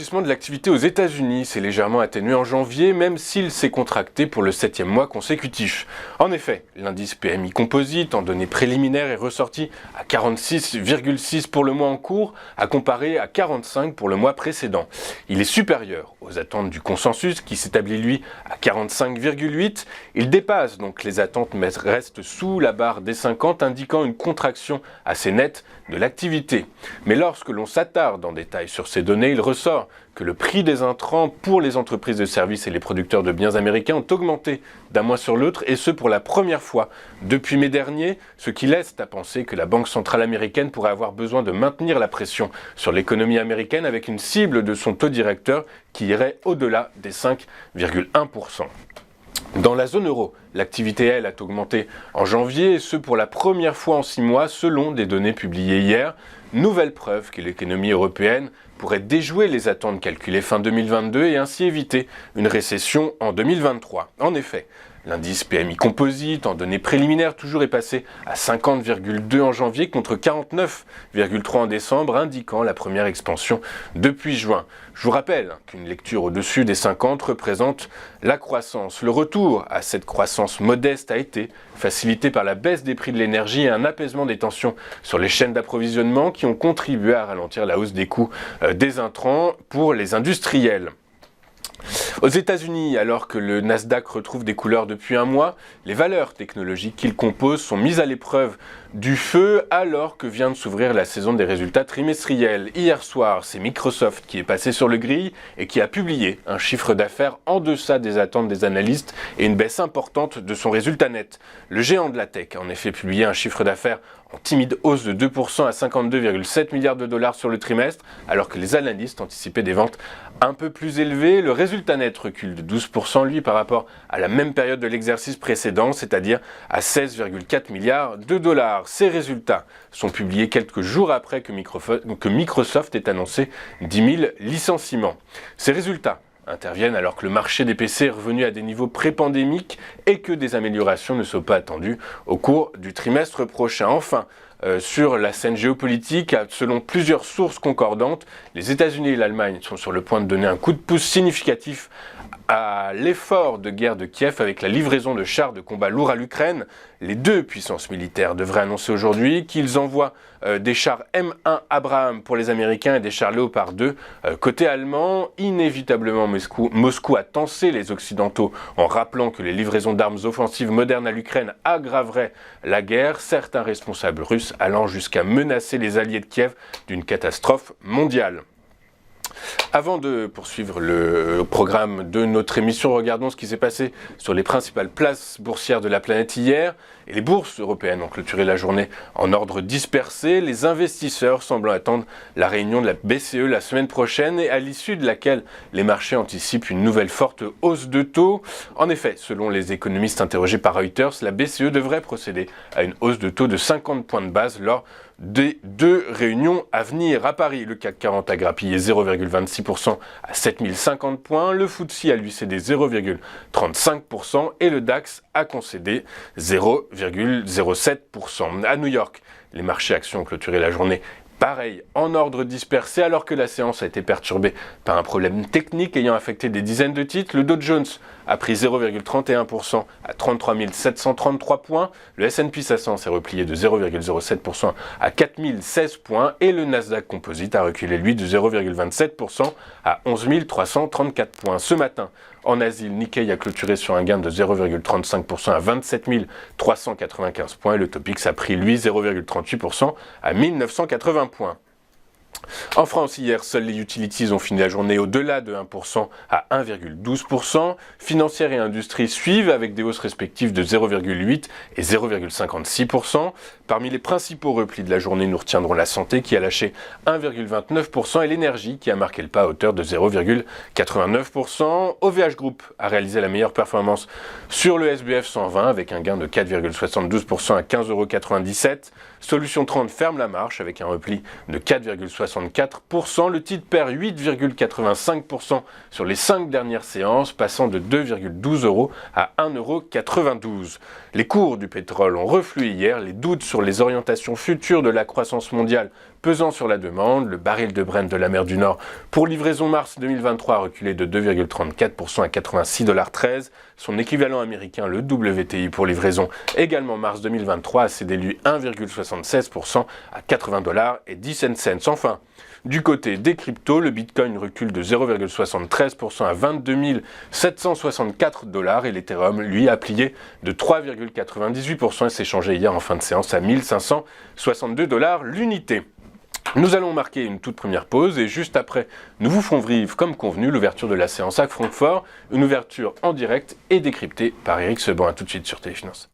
ralentissement de l'activité aux États-Unis s'est légèrement atténué en janvier, même s'il s'est contracté pour le 7e mois consécutif. En effet, l'indice PMI Composite en données préliminaires est ressorti à 46,6 pour le mois en cours, à comparer à 45 pour le mois précédent. Il est supérieur aux attentes du consensus qui s'établit lui à 45,8. Il dépasse donc les attentes mais reste sous la barre des 50, indiquant une contraction assez nette de l'activité. Mais lorsque l'on s'attarde en détail sur ces données, il ressort que le prix des intrants pour les entreprises de services et les producteurs de biens américains ont augmenté d'un mois sur l'autre, et ce pour la première fois depuis mai dernier, ce qui laisse à penser que la Banque centrale américaine pourrait avoir besoin de maintenir la pression sur l'économie américaine avec une cible de son taux directeur qui irait au-delà des 5,1%. Dans la zone euro, l'activité, elle, a augmenté en janvier, et ce pour la première fois en 6 mois, selon des données publiées hier. Nouvelle preuve que l'économie européenne pourrait déjouer les attentes calculées fin 2022 et ainsi éviter une récession en 2023. En effet, l'indice PMI Composite, en données préliminaires, toujours est passé à 50,2 en janvier contre 49,3 en décembre, indiquant la première expansion depuis juin. Je vous rappelle qu'une lecture au-dessus des 50 représente la croissance. Le retour à cette croissance modeste a été facilité par la baisse des prix de l'énergie et un apaisement des tensions sur les chaînes d'approvisionnement qui ont contribué à ralentir la hausse des coûts des intrants pour les industriels. Aux États-Unis, alors que le Nasdaq retrouve des couleurs depuis un mois, les valeurs technologiques qu'il compose sont mises à l'épreuve du feu alors que vient de s'ouvrir la saison des résultats trimestriels. Hier soir, c'est Microsoft qui est passé sur le grill et qui a publié un chiffre d'affaires en deçà des attentes des analystes et une baisse importante de son résultat net. Le géant de la tech a en effet publié un chiffre d'affaires en timide hausse de 2% à 52,7 milliards de dollars sur le trimestre, alors que les analystes anticipaient des ventes un peu plus élevées. Le résultat net recule de 12% lui par rapport à la même période de l'exercice précédent, c'est-à-dire à 16,4 milliards de dollars. Ces résultats sont publiés quelques jours après que Microsoft ait annoncé 10 000 licenciements. Ces résultats interviennent alors que le marché des PC est revenu à des niveaux pré-pandémiques et que des améliorations ne sont pas attendues au cours du trimestre prochain. Enfin, sur la scène géopolitique, selon plusieurs sources concordantes, les États-Unis et l'Allemagne sont sur le point de donner un coup de pouce significatif à l'effort de guerre de Kiev avec la livraison de chars de combat lourds à l'Ukraine. Les deux puissances militaires devraient annoncer aujourd'hui qu'ils envoient des chars M1 Abraham pour les Américains et des chars Léopard 2 côté allemand. Inévitablement, Moscou a tensé les Occidentaux en rappelant que les livraisons d'armes offensives modernes à l'Ukraine aggraveraient la guerre, certains responsables russes allant jusqu'à menacer les alliés de Kiev d'une catastrophe mondiale. Avant de poursuivre le programme de notre émission, regardons ce qui s'est passé sur les principales places boursières de la planète hier. Et les bourses européennes ont clôturé la journée en ordre dispersé, les investisseurs semblant attendre la réunion de la BCE la semaine prochaine et à l'issue de laquelle les marchés anticipent une nouvelle forte hausse de taux. En effet, selon les économistes interrogés par Reuters, la BCE devrait procéder à une hausse de taux de 50 points de base lors des 2 réunions à venir. À Paris, le CAC 40 a grappillé 0,26% à 7050 points, le FTSE a lui cédé 0,35% et le DAX a concédé 0,07%. À New York, les marchés actions ont clôturé la journée pareil, en ordre dispersé, alors que la séance a été perturbée par un problème technique ayant affecté des dizaines de titres. Le Dow Jones a pris 0,31% à 33 733 points. Le S&P 500 s'est replié de 0,07% à 4016 points. Et le Nasdaq Composite a reculé, lui, de 0,27% à 11 334 points. Ce matin, en Asie, le Nikkei a clôturé sur un gain de 0,35% à 27 395 points. Et le Topix a pris, lui, 0,38% à 1980 points. En France, hier, seuls les utilities ont fini la journée au-delà de 1% à 1,12%. Financières et industries suivent avec des hausses respectives de 0,8% et 0,56%. Parmi les principaux replis de la journée, nous retiendrons la santé qui a lâché 1,29% et l'énergie qui a marqué le pas à hauteur de 0,89%. OVH Group a réalisé la meilleure performance sur le SBF 120 avec un gain de 4,72% à 15,97 €. Solution 30 ferme la marche avec un repli de 4,64%. Le titre perd 8,85% sur les 5 dernières séances, passant de 2,12 € à 1,92 €. Les cours du pétrole ont reflué hier. Les doutes sur les orientations futures de la croissance mondiale Pesant sur la demande, le baril de Brent de la mer du Nord pour livraison mars 2023 a reculé de 2,34% à 86,13 $. Son équivalent américain, le WTI pour livraison, également mars 2023, a cédé lui 1,76% à 80,10 $. Enfin, du côté des cryptos, le Bitcoin recule de 0,73% à 22 764 $ et l'Ethereum, lui, a plié de 3,98% et s'est changé hier en fin de séance à 1562 $ l'unité. Nous allons marquer une toute première pause et juste après, nous vous ferons vivre comme convenu l'ouverture de la séance à Francfort, une ouverture en direct et décryptée par Eric Seban. À tout de suite sur Téléfinance.